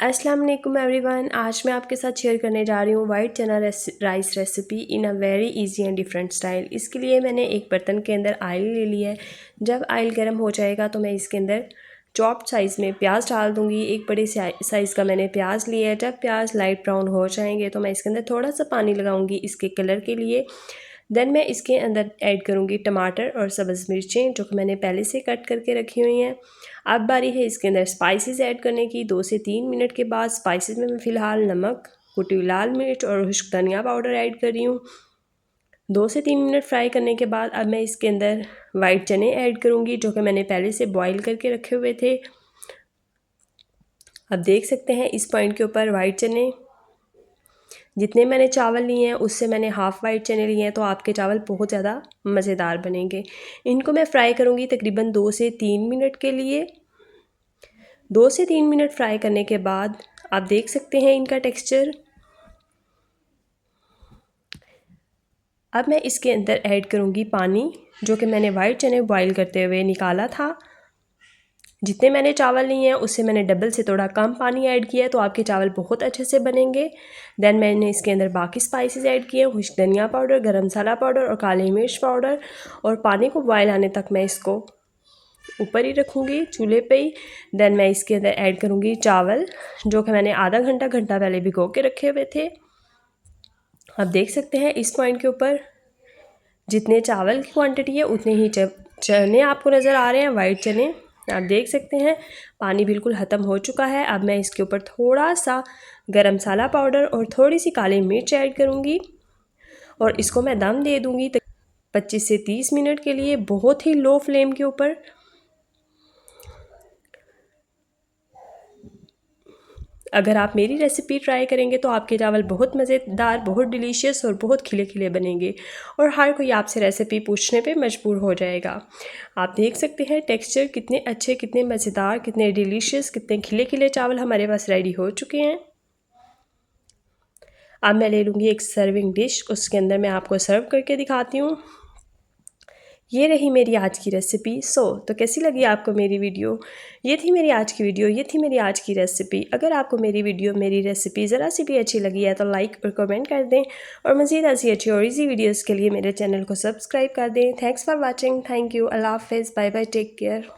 अस्सलाम वालेकुम एवरीवन। आज मैं आपके साथ शेयर करने जा रही हूँ वाइट चना rice recipe in a very easy and different style. इसके लिए मैंने एक बर्तन के अंदर ऑयल ले लिया है। जब ऑयल गर्म हो जाएगा तो मैं इसके अंदर चॉप्ड साइज़ में प्याज डाल दूँगी। एक बड़े साइज़ का मैंने प्याज लिया है। जब प्याज लाइट ब्राउन हो जाएंगे तो मैं इसके अंदर थोड़ा सा पानी लगाऊंगी इसके कलर के लिए। देन मैं इसके अंदर ऐड करूँगी टमाटर और सब्ज़ मिर्चें जो कि मैंने पहले से कट करके रखी हुई हैं। अब बारी है इसके अंदर स्पाइसेस ऐड करने की। 2 से 3 मिनट के बाद स्पाइसेस में मैं फ़िलहाल नमक, कुटी हुई लाल मिर्च और खुश्क धनिया पाउडर ऐड कर रही हूँ। 2 से 3 मिनट फ्राई करने के बाद अब मैं इसके अंदर वाइट चने ऐड करूँगी जो कि मैंने पहले से बॉईल करके रखे हुए थे। अब देख सकते हैं इस पॉइंट के ऊपर वाइट चने जितने मैंने चावल लिए हैं उससे मैंने हाफ़ वाइट चने लिए हैं, तो आपके चावल बहुत ज़्यादा मज़ेदार बनेंगे। इनको मैं फ्राई करूँगी तकरीबन 2 से 3 मिनट के लिए। 2 से 3 मिनट फ्राई करने के बाद आप देख सकते हैं इनका टेक्सचर। अब मैं इसके अंदर ऐड करूँगी पानी जो कि मैंने वाइट चने बॉईल करते हुए निकाला था। जितने मैंने चावल लिए हैं उससे मैंने डबल से थोड़ा कम पानी ऐड किया है, तो आपके चावल बहुत अच्छे से बनेंगे। देन मैंने इसके अंदर बाकी स्पाइसेस ऐड किए हैं, खुश्क धनिया पाउडर, गरम मसाला पाउडर और काली मिर्च पाउडर। और पानी को बॉयल आने तक मैं इसको ऊपर ही रखूँगी चूल्हे पे ही। देन मैं इसके अंदर ऐड करूँगी चावल जो कि मैंने आधा घंटा पहले भिगो के रखे हुए थे। आप देख सकते हैं इस पॉइंट के ऊपर जितने चावल की क्वांटिटी है उतने ही चने आपको नज़र आ रहे हैं, वाइट चने। आप देख सकते हैं पानी बिल्कुल ख़त्म हो चुका है। अब मैं इसके ऊपर थोड़ा सा गरम मसाला पाउडर और थोड़ी सी काली मिर्च ऐड करूँगी और इसको मैं दम दे दूँगी 25 से 30 मिनट के लिए, बहुत ही लो फ्लेम के ऊपर। अगर आप मेरी रेसिपी ट्राई करेंगे तो आपके चावल बहुत मज़ेदार, बहुत डिलीशियस और बहुत खिले खिले बनेंगे और हर कोई आपसे रेसिपी पूछने पे मजबूर हो जाएगा। आप देख सकते हैं टेक्सचर कितने अच्छे, कितने मज़ेदार, कितने डिलीशियस, कितने खिले खिले चावल हमारे पास रेडी हो चुके हैं। अब मैं ले लूँगी एक सर्विंग डिश, उसके अंदर मैं आपको सर्व करके दिखाती हूँ। ये रही मेरी आज की रेसिपी। तो कैसी लगी आपको मेरी वीडियो? ये थी मेरी आज की वीडियो, ये थी मेरी आज की रेसिपी। अगर आपको मेरी वीडियो, मेरी रेसिपी ज़रा सी भी अच्छी लगी है तो लाइक और कमेंट कर दें और मज़ीद ऐसी अच्छी और इजी वीडियोज़ के लिए मेरे चैनल को सब्सक्राइब कर दें। Thanks for watching. Thank you. अल्लाह हाफ़िज़। Bye bye. Take care.